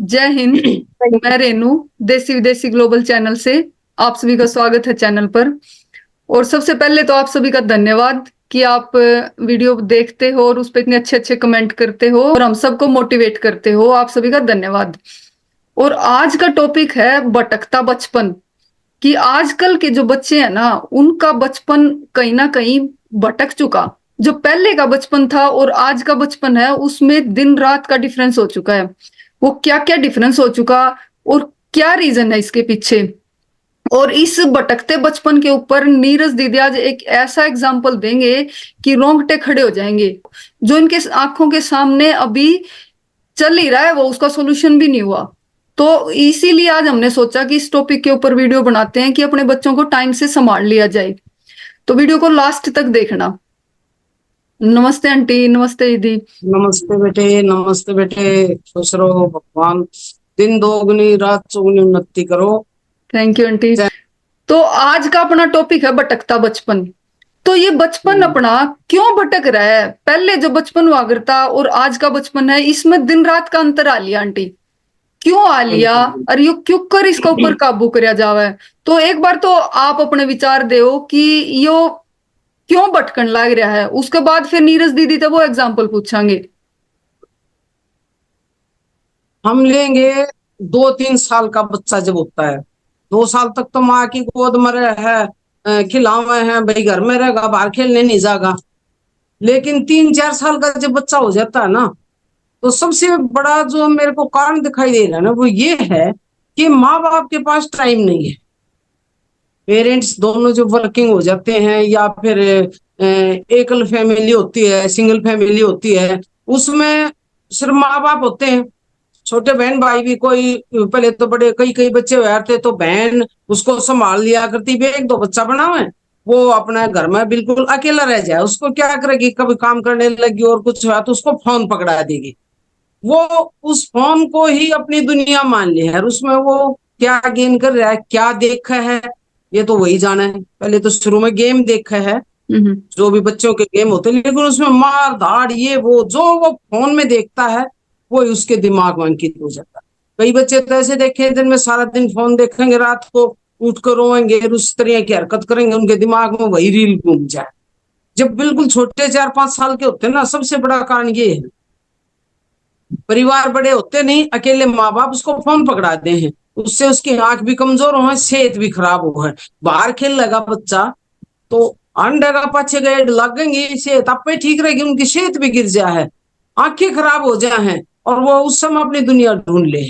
जय हिंद। मैं रेनू, देसी विदेशी ग्लोबल चैनल से आप सभी का स्वागत है चैनल पर। और सबसे पहले तो आप सभी का धन्यवाद कि आप वीडियो देखते हो और उस पर इतने अच्छे अच्छे कमेंट करते हो और हम सबको मोटिवेट करते हो। आप सभी का धन्यवाद। और आज का टॉपिक है भटकता बचपन। कि आजकल के जो बच्चे हैं ना, उनका बचपन कहीं ना कहीं भटक चुका। जो पहले का बचपन था और आज का बचपन है, उसमें दिन रात का डिफरेंस हो चुका है। वो क्या क्या डिफरेंस हो चुका और क्या रीजन है इसके पीछे। और इस भटकते बचपन के ऊपर नीरज दीदी आज एक ऐसा एग्जाम्पल देंगे कि रोंगटे खड़े हो जाएंगे। जो इनके आंखों के सामने अभी चल ही रहा है, वो उसका सोल्यूशन भी नहीं हुआ। तो इसीलिए आज हमने सोचा कि इस टॉपिक के ऊपर वीडियो बनाते हैं कि अपने बच्चों को टाइम से संभाल लिया जाए। तो वीडियो को लास्ट तक देखना। नमस्ते आंटी, नमस्ते दीदी। नमस्ते बेटे, नमस्ते बेटे। खुश रहो, भगवान दिन दोगुनी रात चौगुनी उन्नति करो। Thank you aunty. तो आज का अपना टॉपिक है भटकता बचपन। तो ये बचपन अपना क्यों भटक रहा है? पहले जो बचपन हुआ करता और आज का बचपन है, इसमें दिन रात का अंतर आ लिया आंटी। क्यों आ लिया और यू क्यों कर इसका ऊपर काबू करया जावे? तो एक बार तो आप अपने विचार दो कि यो क्यों भटकन लग रहा है। उसके बाद फिर नीरज दीदी तो वो एग्जाम्पल पूछांगे। हम लेंगे 2-3 साल का बच्चा जब होता है, 2 साल तक तो माँ की गोद में है, खिलावे हैं, भाई घर में रहेगा, बाहर खेलने नहीं जाएगा। लेकिन 3-4 साल का जब बच्चा हो जाता है ना, तो सबसे बड़ा जो मेरे को कारण दिखाई दे रहा है ना, वो ये है कि माँ बाप के पास टाइम नहीं है। पेरेंट्स दोनों जो वर्किंग हो जाते हैं या फिर एकल फैमिली होती है, सिंगल फैमिली होती है, उसमें सिर्फ माँ बाप होते हैं। छोटे बहन भाई भी कोई, पहले तो बड़े कई कई बच्चे हुए थे तो बहन उसको संभाल लिया करती भी, एक दो बच्चा बना हुआ है, वो अपना घर में बिल्कुल अकेला रह जाए, उसको क्या करेगी, कभी काम करने लगी और कुछ हुआ तो उसको फोन पकड़ा देगी। वो उस फोन को ही अपनी दुनिया मान ली है और उसमें वो क्या गेन कर रहा है, क्या देखा है, ये तो वही जाना है। पहले तो शुरू में गेम देखा है, जो भी बच्चों के गेम होते हैं, लेकिन उसमें मार धाड़ ये वो जो वो फोन में देखता है वो उसके दिमाग में अंकित हो जाता है। कई बच्चे तो ऐसे देखे दिन में सारा दिन फोन देखेंगे, रात को उठ कर रोएंगे, उस तरह की हरकत करेंगे, उनके दिमाग में वही रील घूम जाए। जब बिल्कुल छोटे 4-5 साल के होते हैं ना, सबसे बड़ा कारण ये है, परिवार बड़े होते नहीं, अकेले माँ बाप उसको फोन पकड़ा दे हैं, उससे उसकी आंख भी कमजोर हो है, सेहत भी खराब हो है। बाहर खेल लगा बच्चा तो अंडे का पाछे गए लगेंगे, सेहत आप पे ठीक रहेगी, उनकी सेहत भी गिर जा है, आंखें खराब हो जाए हैं और वो उस समय अपनी दुनिया ढूंढ ले।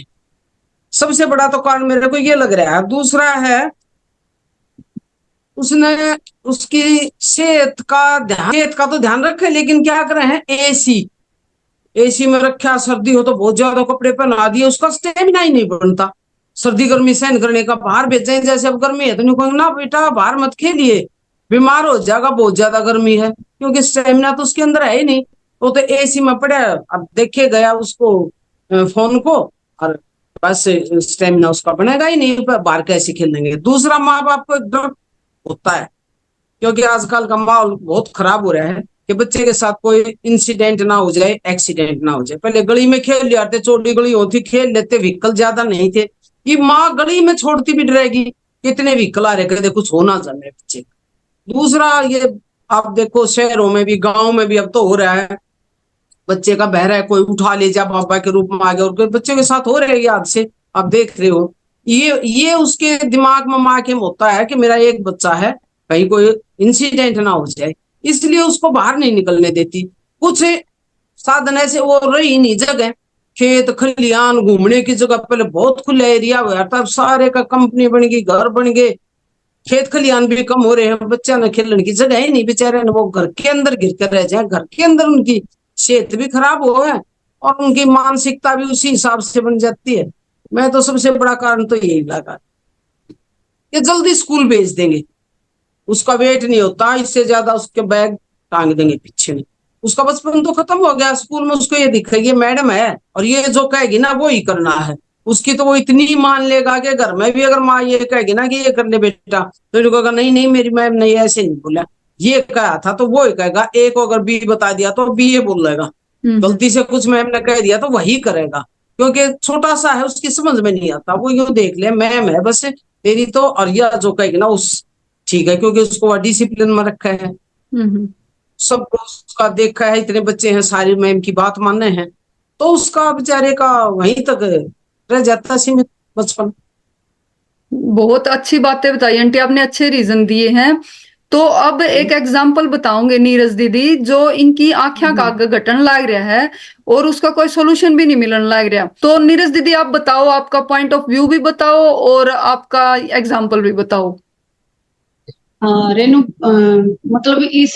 सबसे बड़ा तो कारण मेरे को ये लग रहा है। दूसरा है, उसने उसकी सेहत का तो ध्यान रखे, लेकिन क्या कर रहे हैं, एसी एसी में रखा, सर्दी हो तो बहुत ज्यादा कपड़े पहना दिए, उसका स्टेमिना ही नहीं बनता सर्दी गर्मी सहन करने का। बाहर भेजें, जैसे अब गर्मी है तो नहीं कहेंगे ना बेटा बाहर मत खेलिए, बीमार हो जाएगा, बहुत ज्यादा गर्मी है, क्योंकि स्टेमिना तो उसके अंदर है ही नहीं। वो तो एसी में पड़ा, अब देखे गया उसको फोन को, और बस स्टेमिना उसका बनेगा ही नहीं, बाहर कैसे खेलेंगे। दूसरा, माँ बाप को एक डर होता है, क्योंकि आजकल का माहौल बहुत खराब हो रहा है कि बच्चे के साथ कोई इंसिडेंट ना हो जाए, एक्सीडेंट ना हो जाए। पहले गली में खेल लिया थे, चौड़ी गली होती, खेल लेते, व्हीकल ज्यादा नहीं थे, ये माँ गली में छोड़ती भी डरेगी कितने व्हीकल आ रहे, कहते कुछ होना चाहिए बच्चे। दूसरा ये, आप देखो शहरों में भी गाँव में भी अब तो हो रहा है, बच्चे का बहरा है, कोई उठा ले जा बाबा के रूप में आ गया, और कोई बच्चे के साथ हो रहे हैं, से आप देख रहे हो। ये उसके दिमाग में माँ के होता है कि मेरा एक बच्चा है, कहीं कोई इंसिडेंट ना हो जाए, इसलिए उसको बाहर नहीं निकलने देती। कुछ साधन ऐसे वो रही नहीं जगह, खेत खलियान घूमने की जगह, पहले बहुत खुला एरिया हुआ था, सारे का कंपनी बन गई, घर बन गए, खेत खलियान भी कम हो रहे हैं, बच्चा ने खेलने की जगह ही नहीं, बेचारे ने वो घर के अंदर गिर कर रह जाए, घर के अंदर उनकी सेहत भी खराब हो है और उनकी मानसिकता भी उसी हिसाब से बन जाती है। मैं तो सबसे बड़ा कारण तो यही लगा कि जल्दी स्कूल भेज देंगे, उसका वेट नहीं होता, इससे ज्यादा उसके बैग टांग देंगे पीछे में, उसका बचपन तो खत्म हो गया। स्कूल में उसको ये दिखेगी मैडम है और ये जो कहेगी ना वो ही करना है, उसकी तो वो इतनी मान लेगा कि घर में भी अगर माँ ये कहेगी ना कि ये कर ले बेटा, तो ये कहेगा नहीं नहीं मेरी मैम ने ऐसे नहीं बोला, ये कहा था तो वो ही कहेगा। ए को अगर बी बता दिया तो बी ये बोलेगा, गलती से कुछ मैम ने कह दिया तो वही करेगा। क्योंकि छोटा सा है, उसकी समझ में नहीं आता, वो यूं देख ले मैम है बस तेरी तो, और यह जो कहेगी ना उस ठीक है, क्योंकि उसको डिसिप्लिन में रखा है, हम्म। सबको उसका देखा है, इतने बच्चे हैं सारी मैम की बात माने हैं, तो उसका बेचारे का वहीं तक रह जाता सीमित बचपन। बहुत अच्छी बातें बताई आंटी आपने, अच्छे रीजन दिए हैं। तो अब एक एग्जाम्पल बताऊंगे नीरज दीदी, जो इनकी आंखें का घटन लग रहा है और उसका कोई सोल्यूशन भी नहीं मिलने लग रहा। तो नीरज दीदी आप बताओ, आपका पॉइंट ऑफ व्यू भी बताओ और आपका एग्जाम्पल भी बताओ। हाँ रेनू, मतलब इस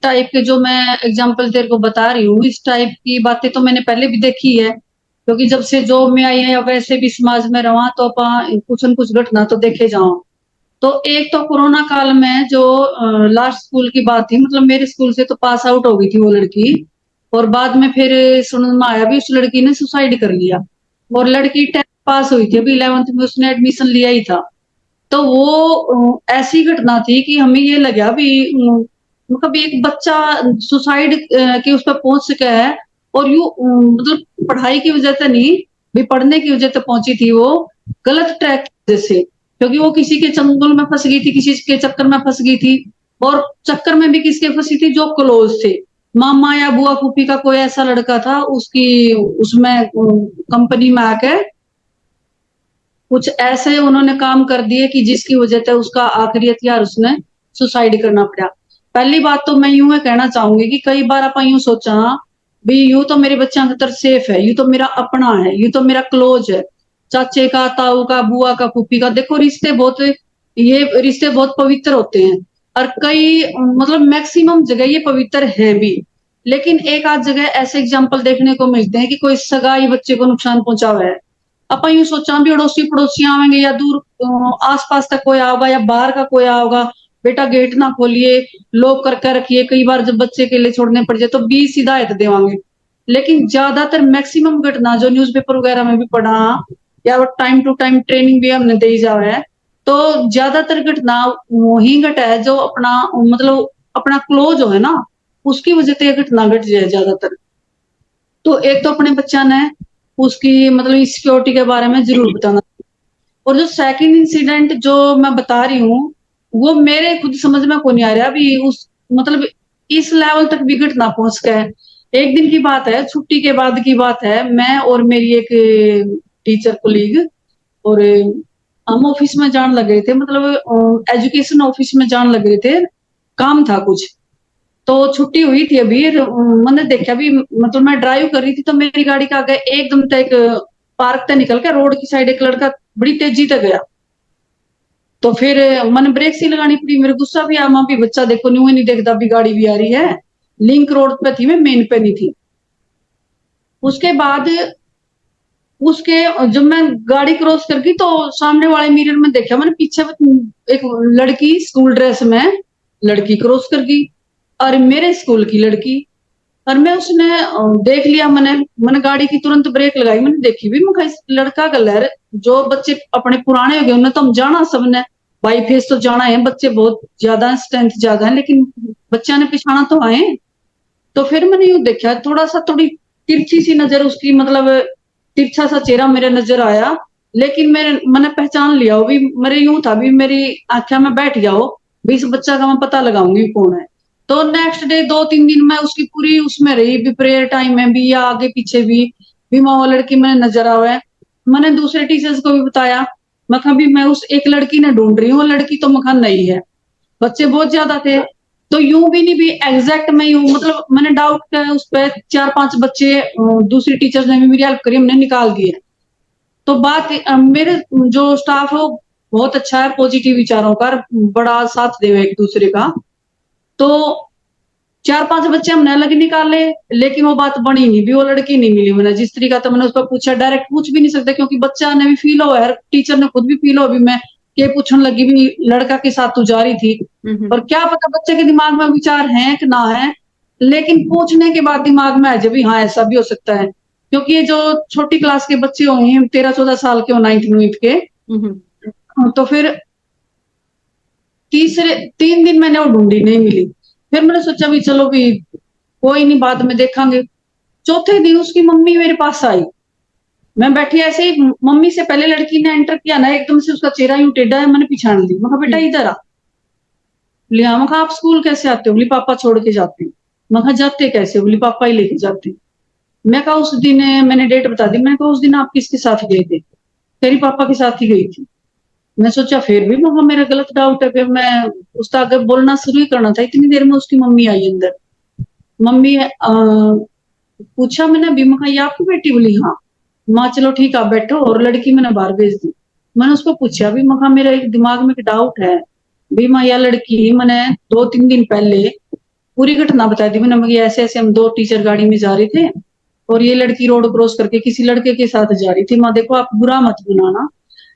टाइप के जो मैं एग्जांपल तेरे को बता रही हूँ, इस टाइप की बातें तो मैंने पहले भी देखी है, क्योंकि जब से जॉब में आई है या वैसे भी समाज में रहा तो अपन कुछ न कुछ घटना तो देखे जाओ। तो एक तो कोरोना काल में जो लास्ट स्कूल की बात थी, मतलब मेरे स्कूल से तो पास आउट हो गई थी वो लड़की, और बाद में फिर सुनने में आया भी उस लड़की ने सुसाइड कर लिया। और लड़की 10th पास हुई थी, अभी 11th में उसने एडमिशन लिया ही था। तो वो ऐसी घटना थी कि हमें ये लगा भी मतलब एक बच्चा सुसाइड के उस पर पहुंच सका है, और यू मतलब पढ़ाई की वजह से नहीं, भी पढ़ने की वजह से पहुंची थी वो, गलत ट्रैक की वजह से, क्योंकि वो किसी के चंगुल में फंस गई थी, किसी के चक्कर में फंस गई थी। और चक्कर में भी किसके फंसी थी, जो क्लोज थे, मामा या बुआ फूफी का कोई ऐसा लड़का था उसकी, उसमें कंपनी में आके कुछ ऐसे उन्होंने काम कर दिए कि जिसकी वजह से उसका आखिरी हथियार उसने सुसाइड करना पड़ा। पहली बात तो मैं यूं कहना चाहूंगी कि कई बार आप यूं सोचा भी यूं तो मेरे बच्चा अंदर सेफ है, यूं तो मेरा अपना है, यूं तो मेरा क्लोज है, चाचे का, ताऊ का, बुआ का, फूफी का। देखो रिश्ते बहुत, ये रिश्ते बहुत पवित्र होते हैं, और कई मतलब मैक्सिमम जगह ये पवित्र हैं भी। लेकिन एक आध जगह ऐसे एग्जाम्पल देखने को मिलते हैं कि कोई सगाई बच्चे को नुकसान पहुंचावा है, अपन यूं सोचा भी अड़ोसी पड़ोसी आवेंगे या दूर आसपास तक कोई आओगा या बाहर का कोई आओगा, बेटा गेट ना खोलिए, लॉक करके रखिए। कई बार जब बच्चे के लिए छोड़ने पड़ जाए तो 20 हिदायत देवांगे। लेकिन ज्यादातर मैक्सिमम घटना जो न्यूज़पेपर वगैरह में भी पढ़ा, या टाइम टू टाइम ट्रेनिंग भी हमने दी जा रहा है, तो ज्यादातर घटना वही घटा है जो अपना मतलब अपना क्लोज हो है ना, उसकी वजह से ये घटना घट जाए ज्यादातर। तो एक तो अपने बच्चा ने उसकी मतलब सिक्योरिटी के बारे में जरूर बताना। और जो सेकंड इंसिडेंट जो मैं बता रही हूँ, वो मेरे खुद समझ में को नहीं आ रहा अभी, उस मतलब इस लेवल तक भी घटना पहुंच गया है। एक दिन की बात है, छुट्टी के बाद की बात है, मैं और मेरी एक टीचर कोलीग, और हम ऑफिस में जान लग रहे थे, मतलब एजुकेशन ऑफिस में जान लग रहे थे, काम था कुछ। तो छुट्टी हुई थी अभी, मैंने देखा भी, मतलब मैं ड्राइव कर रही थी तो मेरी गाड़ी का आगे एकदम तक पार्क से निकल के रोड की साइड एक लड़का बड़ी तेजी तक गया। तो फिर मैंने ब्रेक सी लगानी पड़ी, मेरे गुस्सा भी आया, मां भी बच्चा देखो न्यू ही नहीं देखता भी गाड़ी भी आ रही है। लिंक रोड पे थी, मैं मेन पे नहीं थी। उसके बाद उसके जब मैं गाड़ी क्रॉस कर गई तो सामने वाले मिरर में देखा मैंने, पीछे एक लड़की स्कूल ड्रेस में लड़की क्रॉस कर गई, और मेरे स्कूल की लड़की। और मैं उसने देख लिया, मैंने मैंने गाड़ी की तुरंत ब्रेक लगाई, मैंने देखी भी, मैं कहा इस लड़का का लहर, जो बच्चे अपने पुराने हो गए उन्हें तो हम जाना सबने, बाई फेस तो जाना है, बच्चे बहुत ज्यादा स्ट्रेंथ ज्यादा है, लेकिन बच्चा ने पिछाना तो आए। तो फिर मैंने यूं देखा, थोड़ा सा थोड़ी तिरछी सी नजर उसकी, मतलब तिरछा सा चेहरा मेरे नजर आया, लेकिन मैंने पहचान लिया, वो भी मेरे यूं था भी मेरी आंखें में बैठ गया वो, भी इस बच्चा का मैं पता लगाऊंगी कौन है। तो नेक्स्ट डे 2-3 दिन मैं उसकी पूरी उसमें रही भी, प्रेयर टाइम में भी या आगे पीछे भी माँ वो लड़की मैंने नजर आवा है। मैंने दूसरे टीचर्स को भी बताया, मैं कहा भी मैं उस एक लड़की ने ढूंढ रही हूँ, वो लड़की तो मखा नहीं है। बच्चे बहुत ज्यादा थे, तो यूं भी नहीं भी एग्जैक्ट मैं यूं, मतलब मैंने डाउट उस पर 4-5 बच्चे दूसरी टीचर्स ने भी मेरी हेल्प करी, हमने निकाल दिए। तो बात मेरे जो स्टाफ है वो बहुत अच्छा है, पॉजिटिव विचारों का, बड़ा साथ देवे एक दूसरे का। तो 4-5 बच्चे हमने अलग निकाले, लेकिन वो बात बनी नहीं भी, वो लड़की नहीं मिली। मैंने जिस तरीका था मैंने उसको पूछा, डायरेक्ट पूछ भी नहीं सकते क्योंकि बच्चा ने भी फील हो है, टीचर ने खुद भी फील हो भी, मैं ये पूछने लगी भी लड़का के साथ तू जा रही थी। और क्या पता बच्चे के दिमाग में विचार हैं कि ना है, लेकिन पूछने के बाद दिमाग में आ जाए भी हाँ ऐसा भी हो सकता है। क्योंकि ये जो छोटी क्लास के बच्चे होंगे 13-14 साल के हो, 9th-9th के, तो फिर तीसरे 3 दिन मैंने वो ढूंढी, नहीं मिली। फिर मैंने सोचा भी चलो भी कोई नहीं, बाद में देखेंगे। चौथे दिन उसकी मम्मी मेरे पास आई, मैं बैठी ऐसे ही, मम्मी से पहले लड़की ने एंटर किया ना, एकदम से उसका चेहरा यूं टेढ़ा है, मैंने पहचान ली। मैं कहा बेटा इधर आ। बोली हाँ। मैं कहा आप स्कूल कैसे आते हो? बोली पापा छोड़ के जाते हैं। मैं कहा जाते कैसे? बोली पापा ही लेके जाते हैं। मैं कहा उस दिन मैंने डेट बता दी। मैंने कहा उस दिन आप किसके साथ गए थे? तेरी पापा के साथ ही गई थी। मैं सोचा फिर भी मगर मेरा गलत डाउट है, फिर मैं उसका आगे बोलना शुरू ही करना था। इतनी देर में उसकी मम्मी आई अंदर। मम्मी पूछा मैंने अभी, मैं कहा ये आपकी बेटी? बोली हाँ। माँ चलो ठीक है आप बैठो, और लड़की मैंने बाहर भेज दी। मैंने उसको पूछा भी, मैं कहा मेरा एक दिमाग में एक डाउट है भी, माँ यह लड़की मैंने 2-3 दिन पहले पूरी घटना बता दी। मैंने ऐसे ऐसे हम 2 टीचर गाड़ी में जा रहे थे और ये लड़की रोड क्रॉस करके किसी लड़के के साथ जा रही थी। माँ देखो आप बुरा मत बनाना,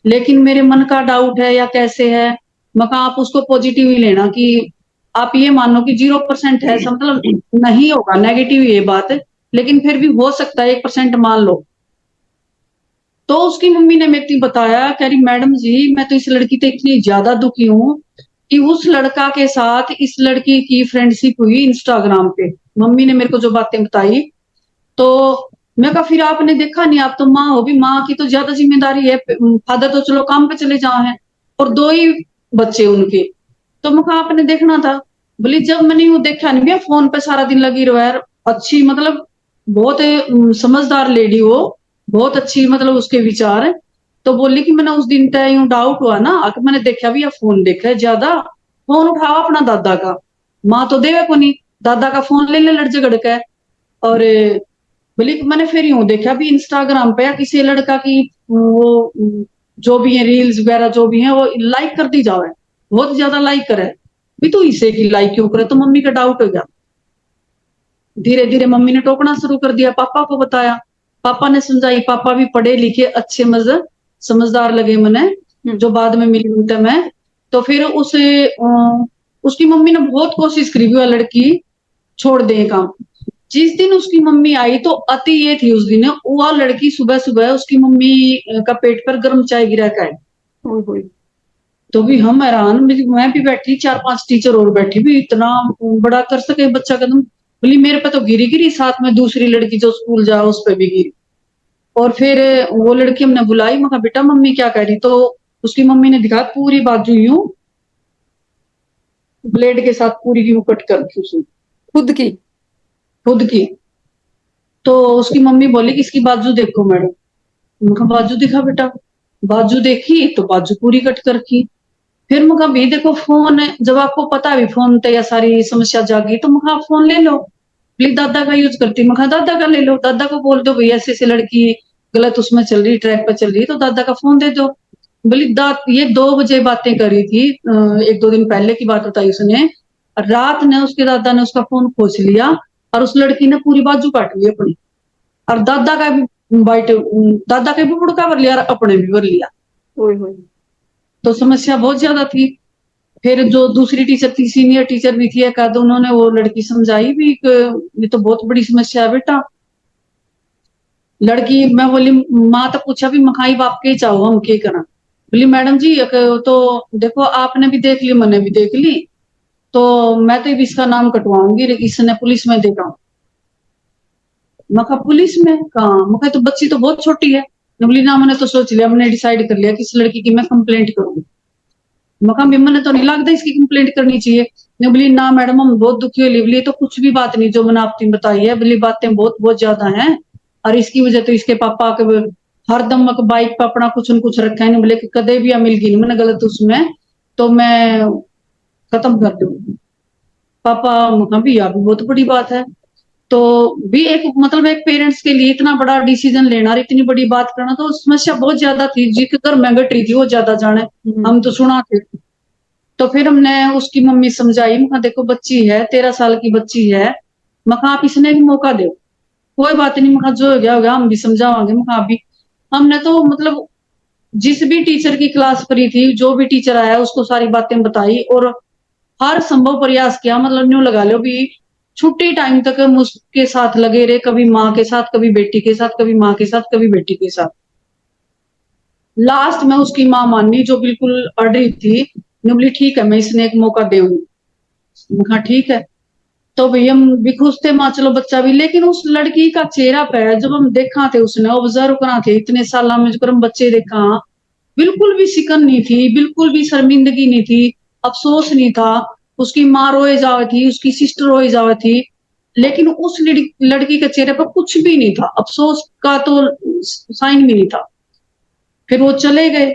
लेकिन मेरे मन का डाउट है या कैसे है। मैं कहा आप उसको पॉजिटिव ही लेना कि आप ये मानो कि 0% है, ऐसा मतलब नहीं होगा नेगेटिव ये बात, लेकिन फिर भी हो सकता है 1% मान लो। तो उसकी मम्मी ने मेरे को बताया, कह रही मैडम जी मैं तो इस लड़की तो इतनी ज्यादा दुखी हूँ कि उस लड़का के साथ इस लड़की की फ्रेंडशिप हुई इंस्टाग्राम पे। मम्मी ने मेरे को जो बातें बताई, तो मैं कहा फिर आपने देखा नहीं? आप तो माँ हो भी, माँ की तो ज्यादा जिम्मेदारी है। फादर तो चलो काम पे चले जाए हैं और 2 ही बच्चे उनके, तो मैं कहा आपने देखना था। बोली जब मैंने वो देखा नहीं भैया, फोन पे सारा दिन लगी रहो यार। अच्छी मतलब बहुत समझदार लेडी हो, बहुत अच्छी मतलब उसके विचार है। तो बोली कि मैंने उस दिन तय यूं डाउट हुआ ना कि मैंने देखा भी, या फोन देखा है ज्यादा, फोन उठाओ अपना दादा का। माँ तो देवे को नहीं, दादा का फोन ले ले लड़ झगड़ का। और बोली कि मैंने फिर यूं देखा भी इंस्टाग्राम पे या किसी लड़का की वो जो भी है रील्स वगैरह जो भी है वो लाइक कर दी जाओ है, बहुत ज्यादा लाइक करे भी, तू इसे की लाइक क्यों करे? तो मम्मी का डाउट हो गया। धीरे धीरे मम्मी ने टोकना शुरू कर दिया, पापा को बताया, पापा ने समझाई। पापा भी पढ़े लिखे अच्छे मजे समझदार लगे मैंने, जो बाद में मिली उनसे मैं। तो फिर उसकी मम्मी ने बहुत कोशिश करी भी वह लड़की छोड़ दे काम। जिस दिन उसकी मम्मी आई तो अति ये थी उस दिन, वह लड़की सुबह सुबह उसकी मम्मी का पेट पर गर्म चाय गिरा का है। ओए होए। तो भी हम हैरान, मैं भी बैठी, 4-5 टीचर और बैठी भी, इतना बड़ा कर सके बच्चा कदम। बोली मेरे पे तो गिरी गिरी, साथ में दूसरी लड़की जो स्कूल जा उस पे भी गिरी। और फिर वो लड़की हमने बुलाई, मैं कहा बेटा मम्मी क्या कह रही? तो उसकी मम्मी ने दिखाया पूरी बाजू यूं ब्लेड के साथ पूरी यूं कट कर दी उसने, खुद की? खुद की। तो उसकी मम्मी बोली कि इसकी बाजू देखो मैडम। मैं कहा बाजू दिखा बेटा। बाजू देखी तो बाजू पूरी कट कर की। फिर मैं कहा भी देखो फोन है, जब आपको पता है भी फोन पे या सारी समस्या जागी, तो मैं कहा आप फोन ले लो। प्लीज दादा का यूज करती, मैं कहा दादा का ले लो, दादा को बोल दो भैया ऐसे ऐसे लड़की गलत उसमें चल रही, ट्रैक पर चल रही, तो दादा का फोन दे दो। बोली दाद ये 2 बजे बातें करी थी, 1-2 दिन पहले की बात बताई उसने। रात ने उसके दादा ने उसका फोन खोज लिया और उस लड़की ने पूरी बाजू काट ली अपनी, और दादा का भी बाइट, दादा का भी बुड़का भर लिया और अपने भी भर लिया। ओए होए। तो समस्या बहुत ज्यादा थी। फिर जो दूसरी टीचर थी, सीनियर टीचर भी थी एक आध, उन्होंने वो लड़की समझाई भी कि ये तो बहुत बड़ी समस्या है बेटा। लड़की मैं बोली, माँ तो पूछा भी मखाई बाप के चाहो हम क्या करा? बोली मैडम जी तो देखो आपने भी देख ली मैंने भी देख ली, तो मैं तो इसका नाम कटवाऊंगी, इसने पुलिस में देखा। मैं कहा पुलिस में कहा? मैं कहा तो बच्ची तो बहुत छोटी है। बोली ना मैंने तो सोच लिया, मैंने डिसाइड कर लिया कि इस लड़की की मैं कंप्लेंट करूंगी। मैं कहा मैंने तो नहीं लगता इसकी कंप्लेंट करनी चाहिए। ने बोली ना मैडम हम बहुत दुखी हुई। बोली तो कुछ भी बात नहीं जो मैंने आपने बताई है, बोली बातें बहुत बहुत ज्यादा हैं, और इसकी वजह तो इसके पापा के हरदम बाइक पर अपना कुछ न कुछ रखा है। बोले कि कदे भी मिल गई मैंने गलत उसमें तो मैं खत्म कर दूंगी पापा। भी यह भी बहुत बड़ी बात है। तो भी एक मतलब एक पेरेंट्स के लिए इतना बड़ा डिसीजन लेना और इतनी बड़ी बात करना, तो समस्या बहुत ज्यादा थी जी, घर में घट रही थी वो ज्यादा जाने, हम तो सुना थे। तो फिर हमने उसकी मम्मी समझाई, मैं देखो बच्ची है 13 साल की बच्ची है, मैं आप इसने भी मौका दो, कोई बात नहीं, मैं जो हो गया हम भी समझावांगे। मैं अभी हमने तो मतलब जिस भी टीचर की क्लास करी थी, जो भी टीचर आया उसको सारी बातें बताई और हर संभव प्रयास किया, मतलब न्यू लगा लो भी छुट्टी टाइम तक हम उसके साथ लगे रहे, कभी माँ के साथ, कभी बेटी के साथ, कभी माँ के साथ, कभी बेटी के साथ। लास्ट में उसकी माँ मानी जो बिल्कुल अड़ रही थी, ने बोली ठीक है मैं इसने एक मौका दूंगी। मैं कहा ठीक है। तो भैया हम भी खुश थे, मां चलो बच्चा भी, लेकिन उस लड़की का चेहरा पे जब हम देखा थे, उसने ऑब्जर्व करा थे इतने साल में जो हम बच्चे देखा, बिल्कुल भी सिकन नहीं थी, बिल्कुल भी शर्मिंदगी नहीं थी, अफसोस नहीं था। उसकी माँ रोए जावे थी, उसकी सिस्टर रोए जावे थी, लेकिन उस लड़की के चेहरे पर कुछ भी नहीं था, अफसोस का तो साइन भी नहीं था। फिर वो चले गए।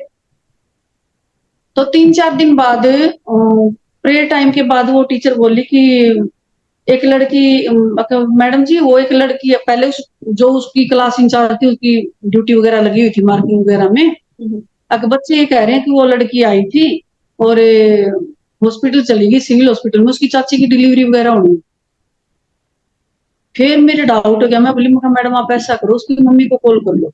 तो 3-4 दिन बाद प्रेयर टाइम के बाद वो टीचर बोली कि एक लड़की, मैडम जी वो एक लड़की है, पहले जो उसकी क्लास इंचार्ज थी उसकी ड्यूटी वगैरह लगी हुई थी मार्किंग वगैरह में। अब बच्चे ये कह रहे हैं कि वो लड़की आई थी और हॉस्पिटल चली गई, सिविल हॉस्पिटल में उसकी चाची की डिलीवरी वगैरह होनी। फिर मेरे डाउट हो गया, मैं बोली मैं मैडम आप ऐसा करो उसकी मम्मी को कॉल कर लो।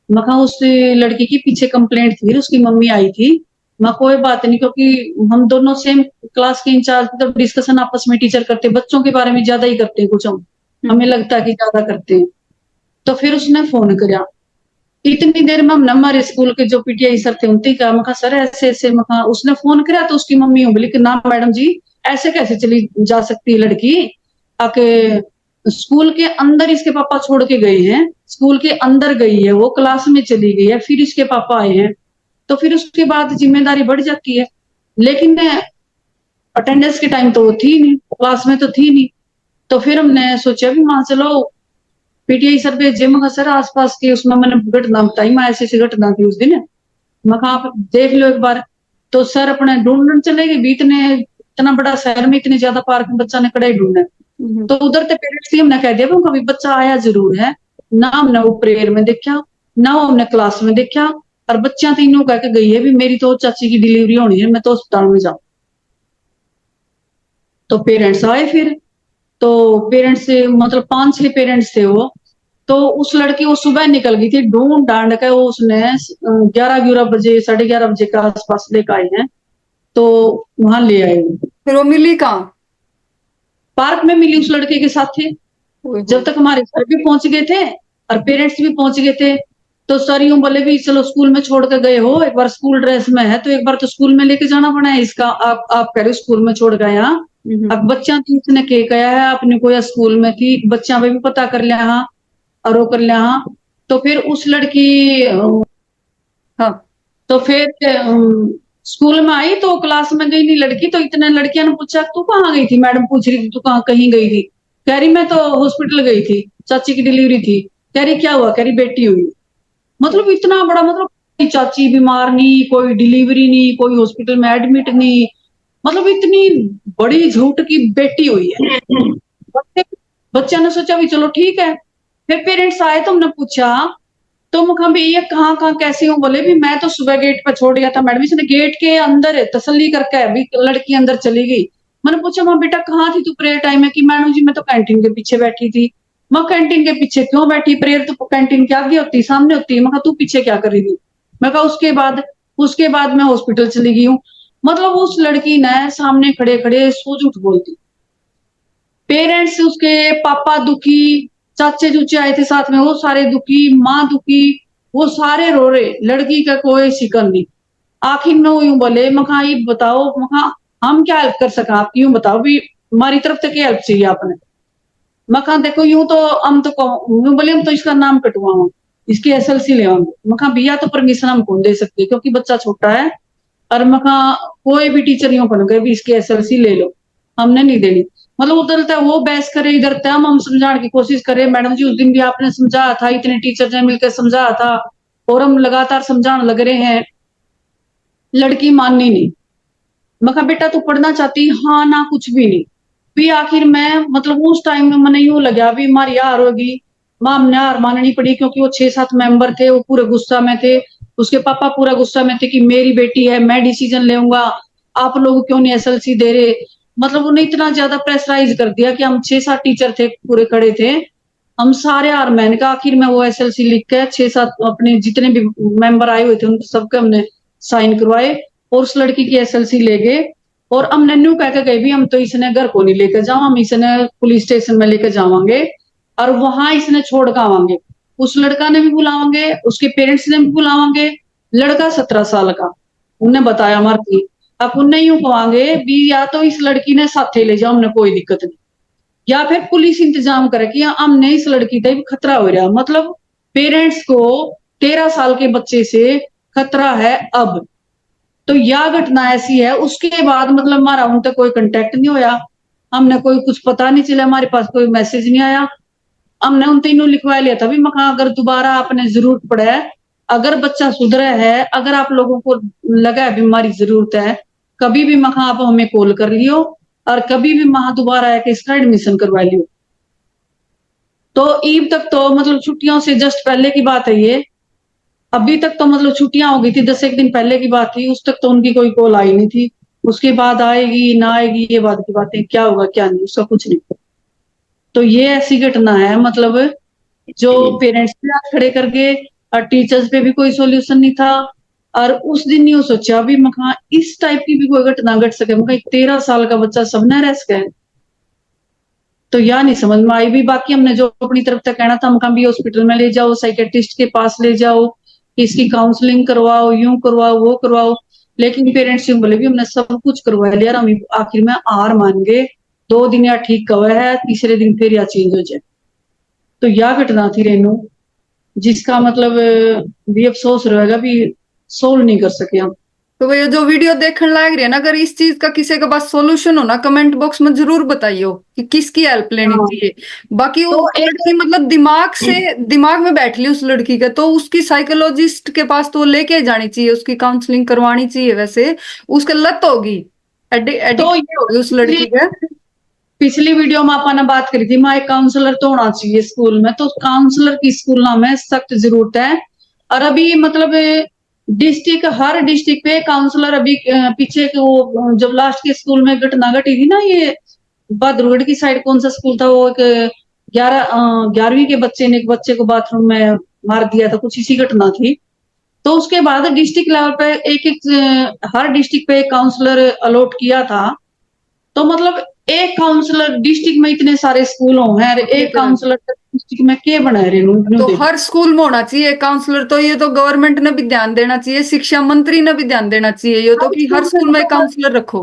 मैं उस लड़की की पीछे कंप्लेंट थी, उसकी मम्मी आई थी। मैं कोई बात नहीं, क्योंकि हम दोनों सेम क्लास के इंचार्ज, तो डिस्कशन आपस में टीचर करते हैं, बच्चों के बारे में ज्यादा ही करते हैं कुछ, हम हमें लगता है कि ज्यादा करते हैं। तो फिर उसने फोन किया, इतनी देर में हमने हमारे स्कूल के जो पीटीआई सर थे उनसे कहा, मैं सर ऐसे ऐसे, मैं उसने फोन किया तो उसकी मम्मी बोली कि ना मैडम जी ऐसे कैसे चली जा सकती है लड़की, आके स्कूल के अंदर इसके पापा छोड़ के गए हैं, स्कूल के अंदर गई है वो, क्लास में चली गई है, फिर इसके पापा आए हैं, तो फिर उसके बाद जिम्मेदारी बढ़ जाती है। लेकिन अटेंडेंस के टाइम तो वो थी नहीं, क्लास में तो थी नहीं। तो फिर हमने सोचा भी मान चलो पीटीआई सर भेजे, मैं सर आसपास की उसमें मैंने घटना बताई, मैं ऐसी ऐसी घटना थी उस दिन, मैं आप देख लो एक बार। तो सर अपने ढूंढने चले गए भी, इतना बड़ा शहर में इतने ज्यादा पार्क में बच्चा ने कड़ा ही ढूंढे। तो उधर तो पेरेंट्स ही हमने कह दिया कभी बच्चा आया जरूर है, ना हमने वो प्रेयर में देखा, ना वो हमने क्लास में देखा, और बच्चा तीनों कह के गई है भी मेरी तो चाची की डिलीवरी होनी है, मैं तो अस्पताल में जाऊं। तो पेरेंट्स आए फिर, तो पेरेंट्स से मतलब 5-6 पेरेंट्स थे वो। तो उस लड़की वो सुबह निकल गई थी, ढूंढ ढांड के वो उसने 11-11 बजे 11:30 बजे के आसपास लेकर आए हैं, तो वहां ले आए वो। फिर वो मिली कहाँ? पार्क में मिली उस लड़के के साथ थे। जब तक हमारे सर भी पहुंच गए थे और पेरेंट्स भी पहुंच गए थे, तो सर यूं बोले भी चलो स्कूल में छोड़ के गए हो, एक बार स्कूल ड्रेस में है तो एक बार तो स्कूल में लेके जाना पड़ा है इसका, आप कह रहे हो स्कूल में छोड़ गए। हाँ अब बच्चा तो इसने के गया है अपने को, या स्कूल में थी, बच्चा पे भी पता कर लिया हाँ, और वो कर लिया हाँ। तो फिर उस लड़की हाँ तो फिर स्कूल में आई तो क्लास में गई नहीं लड़की, तो इतने लड़कियां ने पूछा तू कहाँ गई थी, मैडम पूछ रही थी तू कहाँ कहीं गई थी, कह रही मैं तो हॉस्पिटल गई थी, चाची की डिलीवरी थी। कह रही क्या हुआ, कह रही बेटी हुई। मतलब इतना बड़ा, मतलब कोई चाची बीमार नहीं, कोई डिलीवरी नहीं, कोई हॉस्पिटल में एडमिट नहीं, मतलब इतनी बड़ी झूठ की बेटी हुई है। बच्चे ने सोचा भी चलो ठीक है। फिर पेरेंट्स आए तो हमने पूछा, तो मुखा भी ये कहाँ कहाँ कैसी हूँ, बोले भी मैं तो सुबह गेट पर छोड़ गया था मैडम, इसने गेट के अंदर है तसल्ली करके अभी लड़की अंदर चली गई। मैंने पूछा माँ बेटा कहाँ थी तू प्रेयर टाइम में, कि मैडम जी मैं तो कैंटीन के पीछे बैठी थी। माँ कैंटीन के पीछे क्यों बैठी, प्रेयर तो कैंटीन के आगे होती सामने होती है। मैं तू पीछे क्या कर रही थी। मैं कहा उसके बाद मैं हॉस्पिटल चली गई हूँ। मतलब उस लड़की ने सामने खड़े खड़े सो झूठ बोलती। पेरेंट्स उसके पापा दुखी, चाचे चूचे आए थे साथ में, वो सारे दुखी, माँ दुखी, वो सारे रो रहे, लड़की का कोई शिकन नहीं। आखिर में वो यूं बोले मखा ये बताओ मखा हम क्या हेल्प कर सका आपकी, यूं बताओ भी हमारी तरफ से क्या हेल्प चाहिए आपने। मखा देखो यूं तो हम तो यूं बोले हम तो इसका नाम कटवाओ, इसकी एसएलसी ले आऊंगे। मखा भैया तो परमिशन हम कौन दे सकते क्योंकि बच्चा छोटा है, और मखा कोई भी टीचर यूं बन गए भी इसकी एसएलसी ले लो, हमने नहीं देनी। मतलब उधर तक वो बहस करे, इधर तक हम समझाने की कोशिश करें, मैडम जी उस दिन भी आपने समझाया था, इतने टीचर ने मिलकर समझाया था, और हम लगातार समझाने लग रहे हैं, लड़की माननी नहीं। मैं कहा बेटा तू पढ़ना चाहती, हाँ ना कुछ भी नहीं। भी आखिर मैं मतलब उस टाइम में मैंने यूं लगा भी हमारी हार होगी, माँ हमने हार माननी पड़ी, क्योंकि वो 6-7 मेंबर थे, वो पूरे गुस्सा में थे, उसके पापा पूरा गुस्सा में थे कि मेरी बेटी है मैं डिसीजन लेऊंगा, आप लोग क्यों नहीं एसएलसी दे रहे। मतलब उन्हें इतना ज्यादा प्रेशराइज कर दिया कि हम 6-7 टीचर थे पूरे खड़े थे, हम सारे हार मान का आखिर में वो एसएलसी लिख के 6-7 अपने जितने भी मेंबर आए हुए थे उन सबके हमने साइन करवाए, और उस लड़की की एसएलसी ले गए। और हम नन्नू कह के गए भी हम तो इसने घर को नहीं लेकर जाओ, हम इसने पुलिस स्टेशन में लेकर जावांगे और वहां इसने छोड़ कर आवांगे। उस लड़का ने भी बुलावांगे, उसके पेरेंट्स ने भी बुलावांगे। लड़का 17 साल का, उन्हें बताया मारती, अब उन्हें यूं कहेंगे भी या तो इस लड़की ने साथे ले जाओ, हमने कोई दिक्कत नहीं, या फिर पुलिस इंतजाम करे कि हमने इस लड़की का भी खतरा हो रहा, मतलब पेरेंट्स को 13 साल के बच्चे से खतरा है अब। तो यह घटना ऐसी है, उसके बाद मतलब हमारा उन तक कोई कांटेक्ट नहीं होया, हमने कोई कुछ पता नहीं चला, हमारे पास कोई मैसेज नहीं आया। हमने उन तीनों लिखवा लिया था भी मखा अगर दोबारा आपने जरूरत पड़े, अगर बच्चा सुधरा है, अगर आप लोगों को लगा है बीमारी जरूरत है, कभी भी मखा आप हमें कॉल कर लियो और कभी भी वहां दोबारा आके इसका एडमिशन करवा लियो। तो ईब तक तो मतलब छुट्टियों से जस्ट पहले की बात है ये, अभी तक तो मतलब छुट्टियां हो गई थी, 10 एक दिन पहले की बात थी, उस तक तो उनकी कोई कॉल आई नहीं थी। उसके बाद आएगी ना आएगी ये बात की बातें, क्या होगा क्या नहीं उसका कुछ नहीं। तो ये ऐसी घटना है मतलब जो पेरेंट्स भी हाथ खड़े कर गए और टीचर्स पे भी कोई सॉल्यूशन नहीं था। और उस दिन नहीं सोचा भी मखा इस टाइप की भी कोई घटना घट सके, मखा 13 साल का बच्चा सबने रह सके। तो यह नहीं समझ में आई भी। बाकी हमने जो अपनी तरफ से कहना था, हम भी हॉस्पिटल में ले जाओ, साइकेट्रिस्ट के पास ले जाओ, इसकी काउंसलिंग करवाओ, यूं करवाओ वो करवाओ, लेकिन पेरेंट्स यूं बोले भी हमने सब कुछ करवा लिया, हम आखिर में हार मान गए। 2 दिन या ठीक कवा है, तीसरे दिन फिर या चेंज हो जाए। तो यह घटना थी रेनू, जिसका मतलब भी अफसोस रहेगा भी सोल्व नहीं कर सके हम। तो ये जो वीडियो देखने लायक रहे ना, अगर इस चीज का किसी के पास सॉल्यूशन हो ना, कमेंट बॉक्स में जरूर बताइयो कि किसकी हेल्प लेनी हाँ। चाहिए। बाकी वो तो एक लड़की मतलब दिमाग में बैठ ली उस लड़की का, तो उसकी साइकोलॉजिस्ट के पास तो लेके जानी चाहिए, उसकी काउंसलिंग करवानी चाहिए। वैसे उसका लत होगी, तो एडिक्ट होगी उस लड़की ये का। पिछली वीडियो में अपन ने बात करी थी, माँ एक काउंसलर तो होना चाहिए स्कूल में, तो काउंसलर की स्कूल में सख्त जरूरत है। और अभी मतलब डिस्ट्रिक्ट, हर डिस्ट्रिक्ट पे काउंसलर अभी पीछे के वो जब लास्ट के स्कूल में घटना घटी थी ना, ये बहादुरगढ़ की साइड कौन सा स्कूल था वो, एक 11वीं के बच्चे ने एक बच्चे को बाथरूम में मार दिया था, कुछ इसी घटना थी। तो उसके बाद डिस्ट्रिक्ट लेवल पे एक एक हर डिस्ट्रिक्ट पे एक काउंसलर अलॉट किया था। तो मतलब एक काउंसलर डिस्ट्रिक्ट में इतने सारे स्कूल हो हैं, एक काउंसलर डिस्ट्रिक्ट में क्या बनाए रहे तो हर स्कूल में होना चाहिए काउंसलर। तो ये तो गवर्नमेंट ने भी ध्यान देना चाहिए, शिक्षा मंत्री ने भी ध्यान देना चाहिए ये तो, कि हर स्कूल में काउंसलर रखो।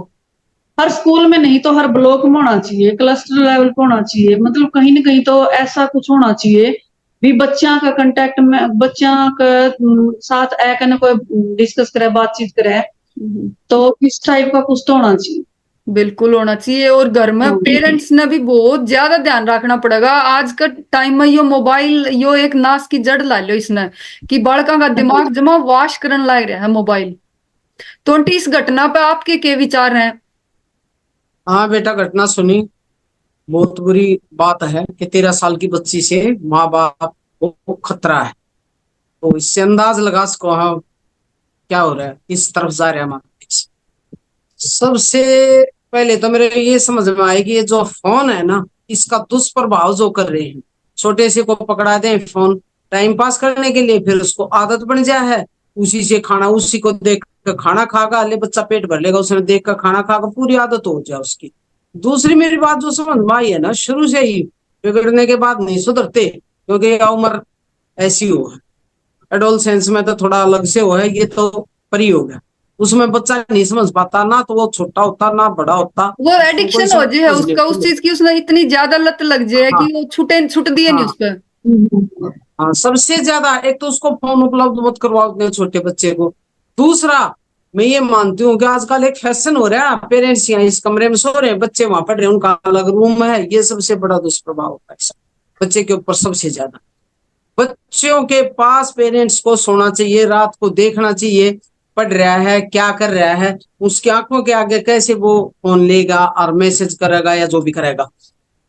हर स्कूल में नहीं तो हर ब्लॉक में होना चाहिए, क्लस्टर लेवल पे होना चाहिए, मतलब कहीं ना कहीं तो ऐसा कुछ होना चाहिए भी बच्चा का कांटेक्ट में, बच्चा का साथ एक न कोई डिस्कस करे, बातचीत करे। तो इस टाइप का कुछ तो होना चाहिए। बिल्कुल होना चाहिए। और घर में पेरेंट्स ने भी बहुत ज्यादा ध्यान रखना पड़ेगा। आज का टाइम में यो मोबाइल यो एक नाश की जड़ ला लो इसने, कि बालका का दिमाग जमा वाश करने लग रहा है मोबाइल। तो आंटी इस घटना पे आपके क्या विचार हैं? हाँ बेटा, घटना सुनी, बहुत बुरी बात है कि 13 साल की बच्ची से माँ बाप को खतरा है। तो इससे अंदाज लगा सको हाँ क्या हो रहा है, किस तरफ जा रहा है हमारा देश। सबसे पहले तो मेरे ये समझ में आए कि ये जो फोन है ना, इसका दुष्प्रभाव जो कर रहे हैं, छोटे से को पकड़ा दें फोन टाइम पास करने के लिए, फिर उसको आदत बन जाए है, उसी से खाना, उसी को देख कर खाना खागा, ले बच्चा पेट भर लेगा, उसने देख कर खाना खागा, पूरी आदत हो जाए उसकी। दूसरी मेरी बात जो समझ में आई है ना, शुरू से ही बिगड़ने के बाद नहीं सुधरते, क्योंकि यह उम्र ऐसी हो है। एडोलसेंस में तो थोड़ा अलग से हो है, ये तो परी हो गया। उसमें बच्चा नहीं समझ पाता ना, तो वो छोटा होता ना बड़ा होता, वो उसको कोई एडिक्शन हो जाए है समझ उसका, उस नहीं। चीज की उसने इतनी ज्यादा लत लग जाए हाँ कि वो छूट दिए नहीं हाँ उस पर। हाँ, सबसे ज्यादा एक तो उसको फोन उपलब्ध मत करवाओ इतने छोटे बच्चे को। दूसरा, मैं ये मानती हूँ कि आजकल एक फैशन हो रहा है, पेरेंट्स यहाँ इस कमरे में सो रहे हैं, बच्चे वहां पढ़ रहे हैं, उनका अलग रूम है, ये सबसे बड़ा दुष्प्रभाव होता है बच्चे के ऊपर। सबसे ज्यादा बच्चों के पास पेरेंट्स को सोना चाहिए, रात को देखना चाहिए पढ़ रहा है क्या कर रहा है, उसकी आंखों के आगे कैसे वो फोन लेगा और मैसेज करेगा या जो भी करेगा।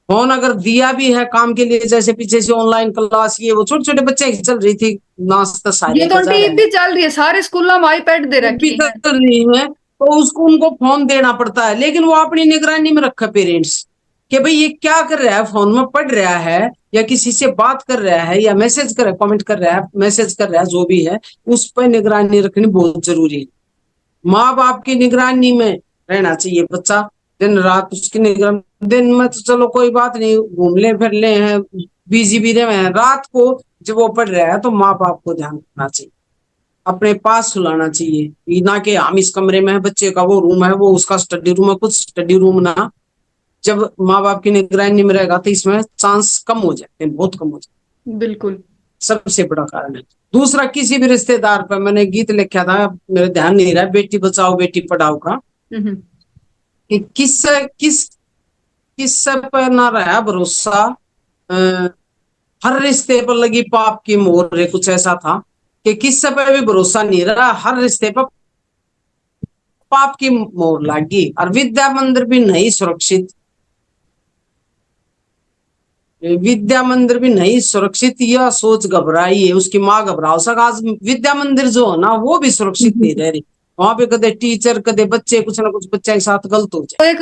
फोन अगर दिया भी है काम के लिए, जैसे पीछे से ऑनलाइन क्लास, ये वो छोटे छोटे बच्चे की चल रही थी, नाश्ता ये सारे तो बजा आंटी रहे हैं, भी चल रही है, सारे स्कूलों में आईपैड दे भी रखी है। कर रही है, तो उसको उनको फोन देना पड़ता है। लेकिन वो अपनी निगरानी में रखा पेरेंट्स कि भाई ये क्या कर रहा है, फोन में पढ़ रहा है या किसी से बात कर रहा है या मैसेज कर रहा है, कमेंट कर रहा है, मैसेज कर रहा है, जो भी है उस पर निगरानी रखनी बहुत जरूरी है। माँ बाप की निगरानी में रहना चाहिए बच्चा, दिन रात उसकी निगरानी। दिन में तो चलो कोई बात नहीं, घूम ले फिर ले हैं, बिजी भी रहे हैं, रात को जब वो पढ़ रहा है तो माँ बाप को ध्यान रखना चाहिए, अपने पास सुलाना चाहिए, ना कि हम इस कमरे में है, बच्चे का वो रूम है, वो उसका स्टडी रूम है, कुछ स्टडी रूम ना जब माँ बाप की निगरानी में रहेगा तो इसमें चांस कम हो जाते हैं, बहुत कम हो जाते बिल्कुल। हैं। सबसे बड़ा कारण है। दूसरा, किसी भी रिश्तेदार पर मैंने गीत लिखा था, मेरे ध्यान नहीं रहा, बेटी बचाओ बेटी पढ़ाओ का, हम्म। कि किस पर ना रहा भरोसा, अ, हर रिश्ते पर लगी पाप की मोहर है, कुछ ऐसा था कि किस पर भी भरोसा नहीं रहा, हर रिश्ते पर पाप की मोहर लगी, और विद्या मंदिर भी नहीं सुरक्षित, विद्या मंदिर भी नहीं सुरक्षित, यह सोच घबराई है उसकी माँ घबराओ सक। आज विद्या मंदिर जो है ना वो भी सुरक्षित नहीं रह रही, वहां पे कदे टीचर कदे बच्चे, कुछ ना कुछ बच्चे के साथ गलत हो तो जाए। एक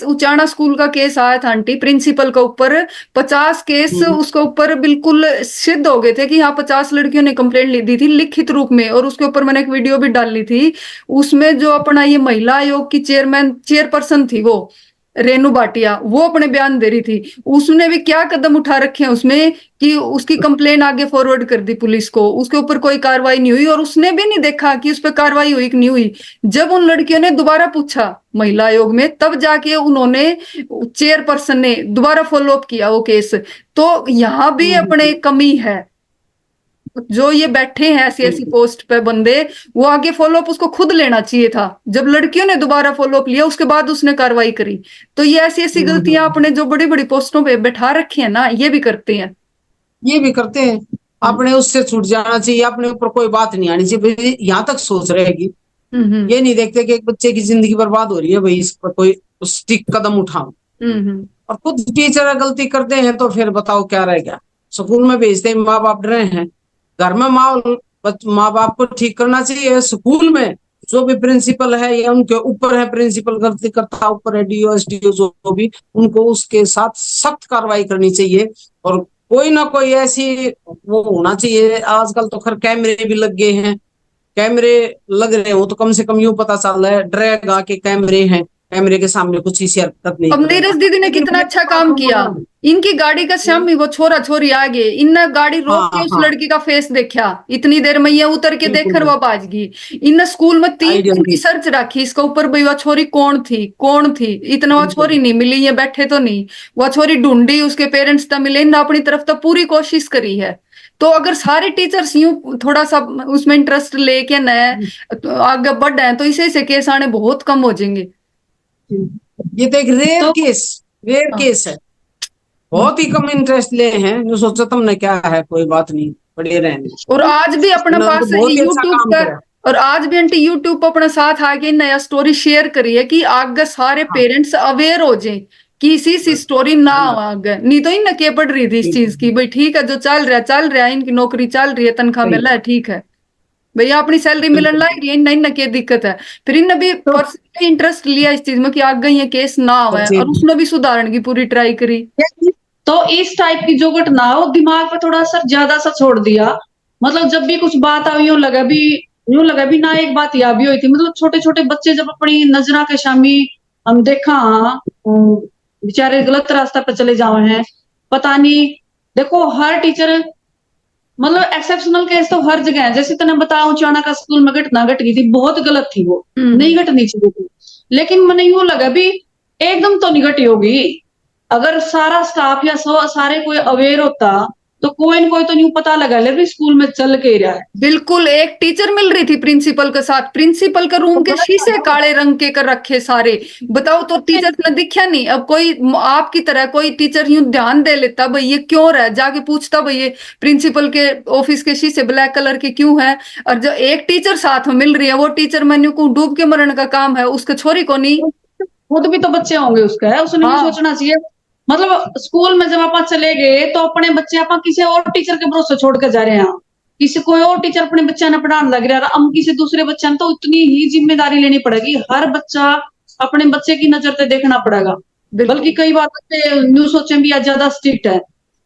उचाना स्कूल का केस आया था आंटी, प्रिंसिपल के ऊपर 50 केस उसके ऊपर बिल्कुल सिद्ध हो गए थे कि हाँ 50 लड़कियों ने कंप्लेंट दी थी लिखित रूप में, और उसके ऊपर मैंने एक वीडियो भी डाली थी। उसमें जो अपना ये महिला आयोग की चेयरपर्सन थी वो रेनू भाटिया, वो अपने बयान दे रही थी। उसने भी क्या कदम उठा रखे हैं उसमें कि उसकी कंप्लेन आगे फॉरवर्ड कर दी पुलिस को, उसके ऊपर कोई कार्रवाई नहीं हुई, और उसने भी नहीं देखा कि उस पर कार्रवाई हुई कि नहीं हुई। जब उन लड़कियों ने दोबारा पूछा महिला आयोग में, तब जाके उन्होंने चेयरपर्सन ने दोबारा फॉलो अप किया वो केस। तो यहाँ भी अपने कमी है, जो ये बैठे हैं ऐसी ऐसी पोस्ट पे बंदे, वो आगे फॉलो अप उसको खुद लेना चाहिए था। जब लड़कियों ने दोबारा फॉलो अप लिया उसके बाद उसने कार्रवाई करी। तो ये ऐसी ऐसी गलतियां अपने जो बड़ी बड़ी पोस्टों पे बैठा रखी है ना, ये भी करते हैं। ये भी करते हैं। अपने उससे छूट जाना चाहिए, अपने ऊपर कोई बात नहीं आनी चाहिए, यहाँ तक सोच रहेगी। ये नहीं देखते कि एक बच्चे की जिंदगी बर्बाद हो रही है, भाई इस पर कोई स्टिक कदम उठाओ। और खुद टीचर गलती करते हैं तो फिर बताओ क्या रह गया। स्कूल में भेजते हैं, माँ बाप डरे हैं, घर में माँ बाप को ठीक करना चाहिए। स्कूल में जो भी प्रिंसिपल है या उनके ऊपर है, प्रिंसिपल गलती करता ऊपर है, डीओ एसडीओ जो भी, उनको उसके साथ सख्त कार्रवाई करनी चाहिए। और कोई ना कोई ऐसी वो होना चाहिए। आजकल तो खैर कैमरे भी लग गए हैं, कैमरे लग रहे हो तो कम से कम यूं पता चल रहा है डरेगा कि कैमरे हैं, कैमरे के सामने कुछ ऐसी हरकत नहीं अब नीरज करेगा। दीदी ने लेकिन कितना अच्छा काम किया। इनकी गाड़ी का सामने वो छोरा छोरी आ गए, इनने गाड़ी रोक के हाँ उस हाँ, लड़की का फेस देखा, इतनी देर में ये उतर के बिल्कुल देखकर वो बिल्कुल, भाज गई। इन स्कूल में 3 आइडिया दिन की नहीं, सर्च रखी इसके ऊपर, भाई वह छोरी कौन थी, इतना वो छोरी बिल्कुल नहीं मिली, ये बैठे तो नहीं, वह छोरी ढूंढी, उसके पेरेंट्स तो मिले ना, अपनी तरफ तो पूरी कोशिश करी है। तो अगर सारे टीचर्स यूं थोड़ा सा उसमें इंटरेस्ट लेके नए आगे बढ़ रहे हैं तो इसे केस आने बहुत कम हो जाएंगे। ये तो एक रेयर हाँ। केस है। बहुत ही कम इंटरेस्ट ले हैं, जो सोचा तुमने क्या है, कोई बात नहीं, पड़े रहने। और आज भी अपने इन्होंने तो पास बहुत ही अच्छा यूट्यूब काम पर, करा। और आज भी आंटी यूट्यूब पर अपने साथ आके नया स्टोरी शेयर करी है कि आगे सारे हाँ, पेरेंट्स अवेयर हो जाए कि इसी सी स्टोरी ना हो आगे, नहीं तो इन के पड़ रही थी इस चीज की, भाई ठीक है जो चल रहा है, इनकी नौकरी चल रही है, तनख्वाह मिल रहा है, ठीक है भैया अपनी सैलरी मिलने बिल्कुल। लग रही है, इन क्या दिक्कत है। फिर इनने भी तो पर्सनली इंटरेस्ट लिया इस चीज में कि आगे ये केस ना हो, बच्चे और उसने भी सुधारने की पूरी ट्राई करी। तो इस टाइप की जो घटना हो दिमाग पे थोड़ा सा ज्यादा सा छोड़ दिया। मतलब जब भी कुछ बात आई यूं लगा भी ना, एक बात यह भी हुई थी, मतलब छोटे छोटे बच्चे जब अपनी नजरा के शामी हम देखा, हाँ बेचारे गलत रास्ता पे चले जावे हैं, पता नहीं। देखो हर टीचर, मतलब एक्सेप्शनल केस तो हर जगह है, जैसे तने बताऊं चाणा का स्कूल में घटना घट गई थी, बहुत गलत थी वो, नहीं घटनी चाहिए थी। लेकिन मैंने यूं लगा भी एकदम तो नहीं घटी होगी। अगर सारा स्टाफ या सारे कोई अवेयर होता तो कोई न कोई तो न्यू पता लगा ले भी स्कूल में चल के रहा है। बिल्कुल, एक टीचर मिल रही थी प्रिंसिपल के साथ, प्रिंसिपल के रूम के शीशे काले रंग के कर रखे सारे, बताओ तो टीचर ने दिखा नहीं। अब कोई आपकी तरह कोई टीचर यूं ध्यान दे लेता भाई ये क्यों रहा, जाके पूछता भाई ये प्रिंसिपल के ऑफिस के शीशे ब्लैक कलर के क्यों है। और जो एक टीचर साथ में मिल रही है वो टीचर मेन्यू को डूब के मरने का काम है उसके, छोरी को नहीं। खुद भी तो बच्चे होंगे उसका, है उसने भी हाँ सोचना चाहिए। मतलब स्कूल में जब आप चले गए तो अपने बच्चे आप किसी और टीचर के भरोसे छोड़ के जा रहे हैं, किसी कोई और टीचर अपने बच्चे ने पढ़ाने लग रहा है, हम किसी दूसरे बच्चे ने, तो इतनी ही जिम्मेदारी लेनी पड़ेगी। हर बच्चा अपने बच्चे की नजर से देखना पड़ेगा। बल्कि कई बार बच्चे न्यू सोचे भी आज ज्यादा स्ट्रिक्ट है,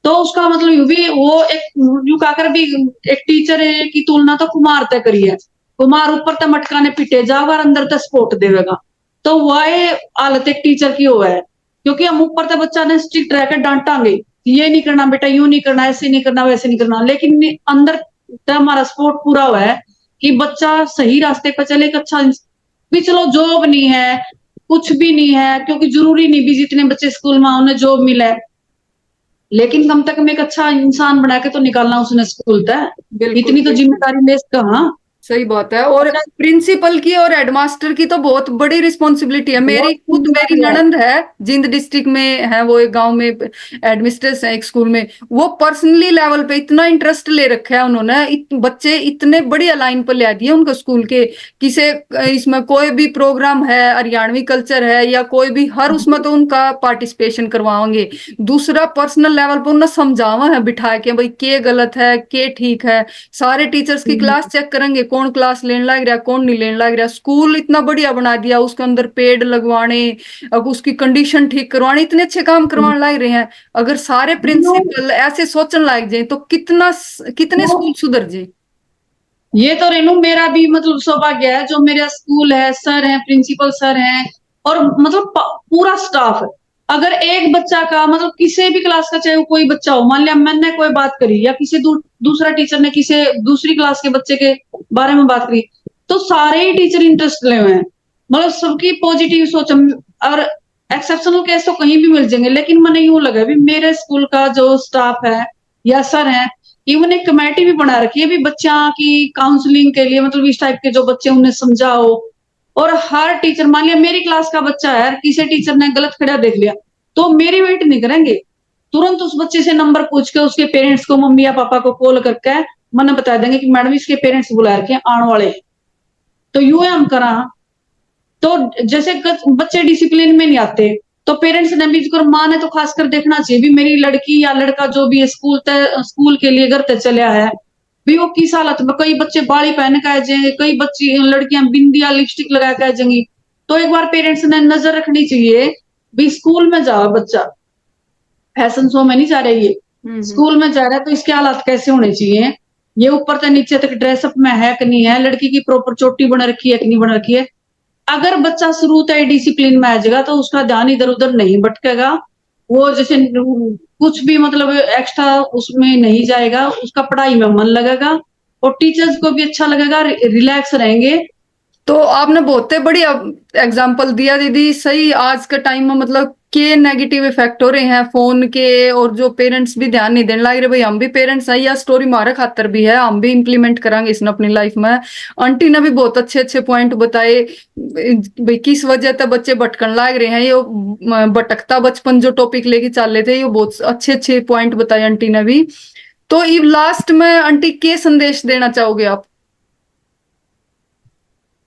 तो उसका मतलब यूं भी वो एक यूं कहकर भी एक टीचर की तुलना तो कुमार तय करी है, कुमार ऊपर तक मटकाने पिटे जाकर अंदर तक सपोर्ट देवेगा। तो वह हालत एक टीचर की हो है, क्योंकि हम ऊपर तक बच्चा ने स्ट्रिक्ट रहकर डांटांगे, ये नहीं करना बेटा, यूं नहीं करना, ऐसे नहीं करना, वैसे नहीं करना, लेकिन अंदर तक हमारा सपोर्ट पूरा हुआ है कि बच्चा सही रास्ते पर चले, एक अच्छा भी, चलो जॉब नहीं है, कुछ भी नहीं है, क्योंकि जरूरी नहीं भी जितने बच्चे स्कूल में उन्हें जॉब मिला है, लेकिन कम तक में एक अच्छा इंसान बना के तो निकालना उसने स्कूल तक। बिल्कुल इतनी तो बिल्कुल जिम्मेदारी ले कहाँ। सही बात है। और अच्छा, प्रिंसिपल की और हेडमास्टर की तो बहुत बड़ी रिस्पॉन्सिबिलिटी है। बहुत मेरी जिम्मेदारी है। ननंद है, जिंद डिस्ट्रिक्ट में है, वो एक गांव में एडमिनिस्ट्रेटर है एक स्कूल में। वो पर्सनली लेवल पे इतना इंटरेस्ट ले रखा है उन्होंने, बच्चे इतने बढ़िया लाइन पर ले दिए उनको स्कूल के। किसे इसमें कोई भी प्रोग्राम है, हरियाणवी कल्चर है या कोई भी, हर उसमें तो उनका पार्टिसिपेशन करवाएंगे। दूसरा पर्सनल लेवल पर उन्हें समझावा है बिठा के, भाई के गलत है के ठीक है। सारे टीचर्स की क्लास चेक करेंगे, कौन क्लास लेने लग रहा, कौन नहीं लेने लग रहा। स्कूल इतना बढ़िया बना दिया, उसके अंदर पेड़ लगवाने, अब उसकी कंडीशन ठीक करवाने, इतने अच्छे काम करवाने लग रहे हैं। अगर सारे प्रिंसिपल ऐसे सोचने लग जाए तो कितने स्कूल सुधर जाए। ये तो रेनू मेरा भी मतलब सौभाग्य है, जो मेरा स्कूल है, सर है, प्रिंसिपल सर हैं, और मतलब पूरा स्टाफ है। अगर एक बच्चा का मतलब किसी भी क्लास का, चाहे वो कोई बच्चा हो, मान लिया मैंने कोई बात करी या किसी दूसरा टीचर ने किसी दूसरी क्लास के बच्चे के बारे में बात करी, तो सारे ही टीचर इंटरेस्ट ले हुए हैं। मतलब सबकी पॉजिटिव सोच। और एक्सेप्शनल केस तो कहीं भी मिल जाएंगे, लेकिन मैंने यूं लगा भी मेरे स्कूल का जो स्टाफ है या सर है, इवन एक कमेटी भी बना रखी है भी बच्चा की काउंसलिंग के लिए, मतलब इस टाइप के जो बच्चे उन्हें समझाओ। और हर टीचर, मान लिया मेरी क्लास का बच्चा है, किसी टीचर ने गलत खड़ा देख लिया, तो मेरी वेट नहीं करेंगे, तुरंत उस बच्चे से नंबर पूछ के उसके पेरेंट्स को, मम्मी या पापा को कॉल करके मैंने बता देंगे कि मैडम इसके पेरेंट्स बुला रखे हैं आने वाले। तो यूं है हम करा। तो जैसे बच्चे डिसिप्लिन में नहीं आते, तो पेरेंट्स ने भी, माँ ने तो खासकर देखना चाहिए भी मेरी लड़की या लड़का जो भी है स्कूल के लिए घर तक चला है भी, वो किस हालत में। कई बच्चे बाड़ी पहन के आ जाएंगे, कई बच्ची लड़कियां बिंदिया लिपस्टिक लगा के आ जाएंगी। तो एक बार पेरेंट्स ने नजर रखनी चाहिए भी स्कूल में जा बच्चा, फैशन शो में नहीं जा रही है, स्कूल में जा रहा है, तो इसके हालात कैसे होने चाहिए, ये ऊपर से नीचे तक ड्रेसअप में है कि नहीं है, लड़की की प्रॉपर चोटी बन रखी है कि नहीं बन रखी है। अगर बच्चा शुरू से डिसिप्लिन में आ जाएगा तो उसका ध्यान इधर उधर नहीं भटकेगा। वो जैसे कुछ भी मतलब एक्स्ट्रा उसमें नहीं जाएगा, उसका पढ़ाई में मन लगेगा और टीचर्स को भी अच्छा लगेगा, रिलैक्स रहेंगे। तो आपने बहुत बढ़िया एग्जाम्पल दिया दीदी। सही, आज के टाइम में मतलब के नेगेटिव इफेक्ट हो रहे हैं फोन के, और जो पेरेंट्स भी ध्यान नहीं देने लग रहे। भाई हम भी पेरेंट्स हैं, या स्टोरी मारे खातर भी है, हम भी इम्प्लीमेंट करेंगे इसने अपनी लाइफ में। आंटी ने भी बहुत अच्छे अच्छे पॉइंट बताए, भाई किस वजह से बच्चे भटकन लग रहे हैं। ये भटकता बचपन जो टॉपिक लेके चल रहे थे, ये बहुत अच्छे अच्छे पॉइंट बताए आंटी ने भी। तो ये लास्ट में आंटी के संदेश देना चाहोगे आप?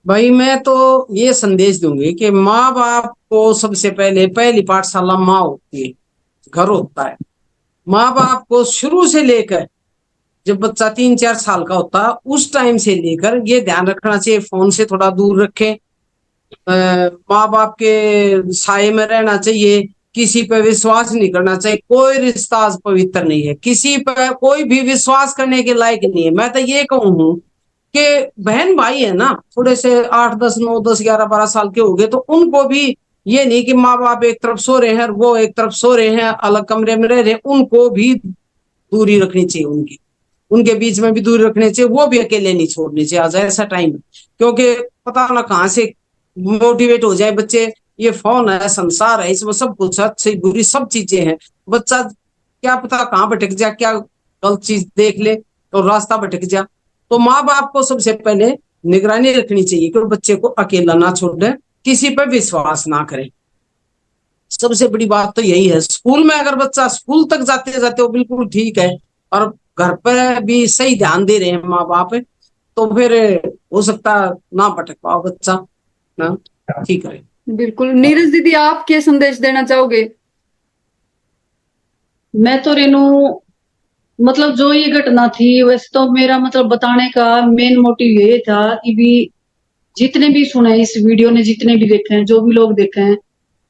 भाई मैं तो ये संदेश दूंगी कि माँ बाप को सबसे पहले पहली पाठशाला माँ होती है, घर होता है। माँ बाप को शुरू से लेकर जब बच्चा 3-4 साल का होता है उस टाइम से लेकर ये ध्यान रखना चाहिए, फोन से थोड़ा दूर रखें, माँ बाप के साये में रहना चाहिए, किसी पे विश्वास नहीं करना चाहिए। कोई रिश्ता आज पवित्र नहीं है, किसी पर कोई भी विश्वास करने के लायक नहीं है। मैं तो ये कहूँ कि बहन भाई है ना, थोड़े से 8, 10, 9, 10, 11, 12 साल के हो गए, तो उनको भी ये नहीं कि माँ बाप एक तरफ सो रहे हैं और वो एक तरफ सो रहे हैं, अलग कमरे में रह रहे हैं, उनको भी दूरी रखनी चाहिए, उनके बीच में भी दूरी रखनी चाहिए। वो भी अकेले नहीं छोड़नी चाहिए आज ऐसा टाइम, क्योंकि पता ना कहाँ से मोटिवेट हो जाए बच्चे। ये फोन है, संसार है, इसमें सब कुछ अच्छी बुरी सब चीजें हैं। बच्चा क्या पता कहाँ भटक जाए, क्या गलत चीज देख ले तो रास्ता भटक जा। तो माँ बाप को सबसे पहले निगरानी रखनी चाहिए कि बच्चे को अकेला ना छोड़े, किसी पर विश्वास ना करें। सबसे बड़ी बात तो यही है। स्कूल में अगर बच्चा स्कूल तक जाते जाते वो बिल्कुल ठीक है और घर पर भी सही ध्यान दे रहे हैं माँ बाप, तो फिर हो सकता ना भटक पाओ बच्चा ना, ठीक है। बिल्कुल। नीरज दीदी, आप क्या संदेश देना चाहोगे? मैं तो रेनू मतलब जो ये घटना थी, वैसे तो मेरा मतलब बताने का मेन मोटिव ये था कि भी जितने भी सुने इस वीडियो ने, जितने भी देखे हैं, जो भी लोग देखे हैं,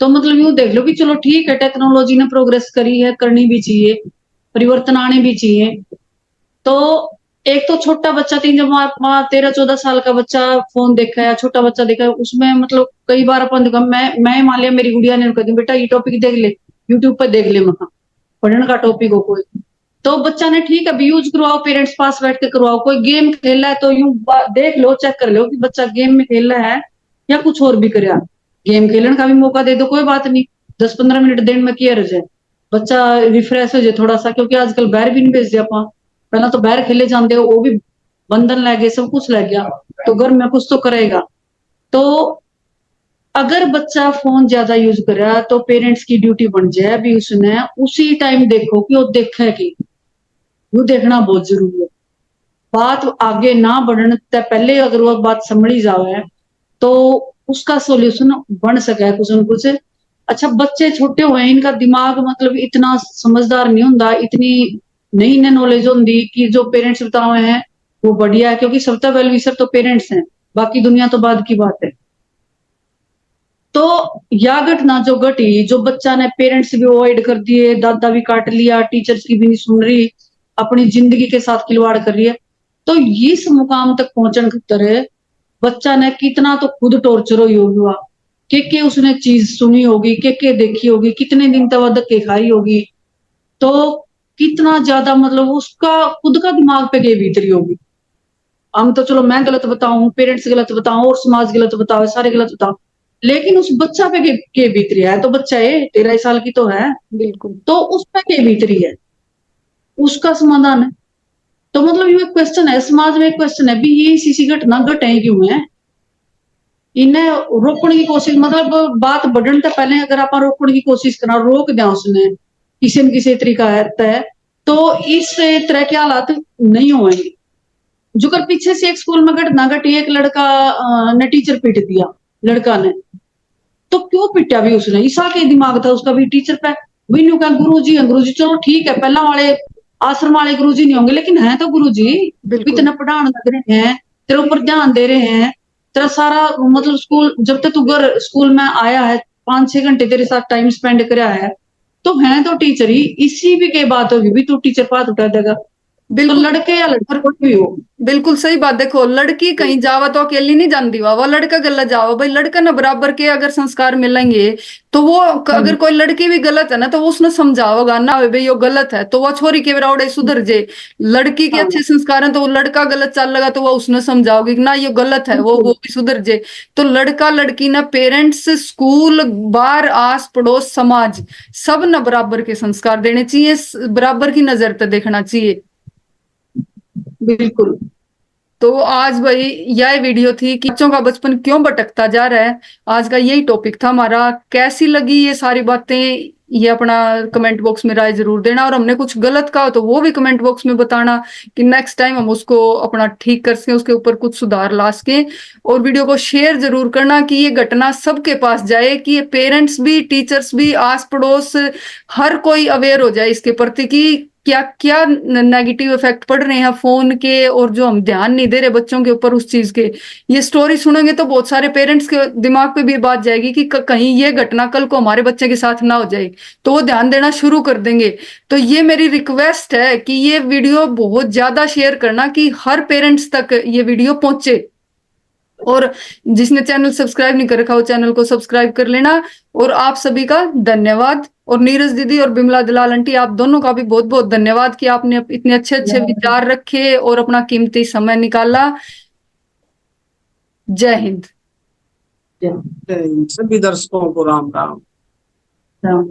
तो मतलब यूं देख लो कि चलो ठीक है, टेक्नोलॉजी ने प्रोग्रेस करी है, करनी भी चाहिए, परिवर्तन आने भी चाहिए। तो एक तो छोटा बच्चा 13-14 साल का बच्चा फोन देखा है, या छोटा बच्चा देखा है, उसमें मतलब कई बार अपन देखा, मैं मान लिया मेरी गुड़िया ने कह दी बेटा ये टॉपिक देख ले, यूट्यूब पर देख ले, मका पढ़ने का टॉपिक हो कोई, तो बच्चा ने ठीक है यूज करवाओ, पेरेंट्स पास बैठ के करवाओ। कोई गेम खेल रहा है तो यूं देख लो, चेक कर लो कि बच्चा गेम में खेल रहा है या कुछ और भी कर रहा है। गेम खेलने का भी मौका दे दो, कोई बात नहीं, 10-15 मिनट दिन में किया रह जाए, बच्चा रिफ्रेश हो जाए थोड़ा सा, क्योंकि आजकल बाहर भी नहीं भेजते अपन, पहला तो बाहर खेले जाते हो, वो भी बंधन लग गए, सब कुछ लग गया, तो घर में कुछ तो करेगा। तो अगर बच्चा फोन ज्यादा यूज करे तो पेरेंट्स की ड्यूटी बन जाए भी, उसने उसी टाइम देखो कि वो देखे कि वो देखना बहुत जरूरी है। बात आगे ना बढ़ने से पहले अगर वो बात समझी जावे तो उसका सॉल्यूशन बन सके कुछ न कुछ। अच्छा, बच्चे छोटे हुए हैं, इनका दिमाग मतलब इतना समझदार नहीं होता, इतनी नई नई नॉलेज होती कि जो पेरेंट्स बताए हैं वो बढ़िया है, क्योंकि सबसे वेल विशर तो पेरेंट्स हैं, बाकी दुनिया तो बाद की बात है। तो या घटना जो घटी, जो बच्चा ने पेरेंट्स भी अवॉइड कर दिए, दादा भी काट लिया, टीचर्स की भी नहीं सुन रही, अपनी जिंदगी के साथ खिलवाड़ कर रही है, तो इस मुकाम तक पहुंचने खतर बच्चा ने कितना तो खुद टॉर्चर हुआ, के उसने चीज सुनी होगी, के देखी होगी, कितने दिन तक वो धक्के खाई होगी, तो कितना ज्यादा मतलब उसका खुद का दिमाग पे के भीतरी होगी। हम तो चलो मैं गलत बताऊं, पेरेंट्स गलत बताऊं और समाज गलत बताओ, सारे गलत बताओ, लेकिन उस बच्चा पे के भीतरी है, तो बच्चा है 13 साल की तो है, बिल्कुल तो उस पे के भीतरी है, उसका समाधान है। तो मतलब ये एक क्वेश्चन है, समाज में एक क्वेश्चन है भी, ये इसी घटना घटे क्यों है, इन्हें रोकने की कोशिश, मतलब बात बढ़ने से पहले अगर आप रोकने की कोशिश करना, रोक दें उसने किसी न किसी तरीका है, तो इस तरह के हालात नहीं होंगे। जो कर पीछे से एक स्कूल में घटना घटी, एक लड़का ने टीचर पीट दिया, लड़का ने, तो क्यों पिटा भी उसने, ईसा के दिमाग था उसका भी टीचर पे, भी न्यू कहा गुरुजी है, गुरुजी चलो ठीक है, पहला वाले आश्रम वाले गुरुजी नहीं होंगे, लेकिन है तो गुरुजी, बिल्कुल इतना पढ़ाने लग रहे हैं, तेरे ऊपर ध्यान दे रहे हैं, तेरा सारा मतलब स्कूल, जब तक तू घर स्कूल में आया है 5-6 घंटे तेरे साथ टाइम स्पेंड कराया है, तो है तो टीचर ही, इसी भी के बात होगी भी तू टीचर पात उठा देगा, तो बिल्कुल लड़के या लड़का और कोई भी हो। बिल्कुल सही बात। देखो लड़की कहीं जावा तो अकेली नहीं जानती, वह लड़का गलत जावा, भाई लड़का ना बराबर के अगर संस्कार मिलेंगे तो वो अगर कोई लड़की भी गलत है ना तो वो उसने समझाओगा ना, भाई ये गलत है, तो वह छोरी के बराबर सुधर जाए। लड़की के हाँ अच्छे संस्कार हैं तो वो लड़का गलत चल लगा तो वह उसने समझाओगी कि ना ये गलत है, वो बिल्कुल भी सुधर जाए। तो लड़का लड़की ना, पेरेंट्स, स्कूल, बार, आस पड़ोस, समाज, सब ना बराबर के संस्कार देने चाहिए, बराबर की नजर से देखना चाहिए। बिल्कुल। तो आज भाई यह वीडियो थी कि बच्चों का बचपन क्यों भटकता जा रहा है, आज का यही टॉपिक था हमारा। कैसी लगी ये सारी बातें, ये अपना कमेंट बॉक्स में राय जरूर देना, और हमने कुछ गलत कहा तो वो भी कमेंट बॉक्स में बताना कि नेक्स्ट टाइम हम उसको अपना ठीक कर सकें, उसके ऊपर कुछ सुधार ला सकें। और वीडियो को शेयर जरूर करना कि ये घटना सबके पास जाए, कि ये पेरेंट्स भी, टीचर्स भी, आस पड़ोस, हर कोई अवेयर हो जाए इसके प्रति कि क्या क्या नेगेटिव इफेक्ट पड़ रहे हैं फोन के, और जो हम ध्यान नहीं दे रहे बच्चों के ऊपर उस चीज के। ये स्टोरी सुनेंगे तो बहुत सारे पेरेंट्स के दिमाग पे भी ये बात जाएगी कि कहीं ये घटना कल को हमारे बच्चे के साथ ना हो जाए, तो वो ध्यान देना शुरू कर देंगे। तो ये मेरी रिक्वेस्ट है कि ये वीडियो बहुत ज्यादा शेयर करना कि हर पेरेंट्स तक ये वीडियो पहुंचे। और जिसने चैनल सब्सक्राइब नहीं कर रखा वो चैनल को सब्सक्राइब कर लेना। और आप सभी का धन्यवाद, और नीरज दीदी और बिमला दलाल आंटी, आप दोनों का भी बहुत बहुत धन्यवाद कि आपने इतने अच्छे अच्छे विचार रखे और अपना कीमती समय निकाला। जय हिंद। सभी दर्शकों को राम राम। राम।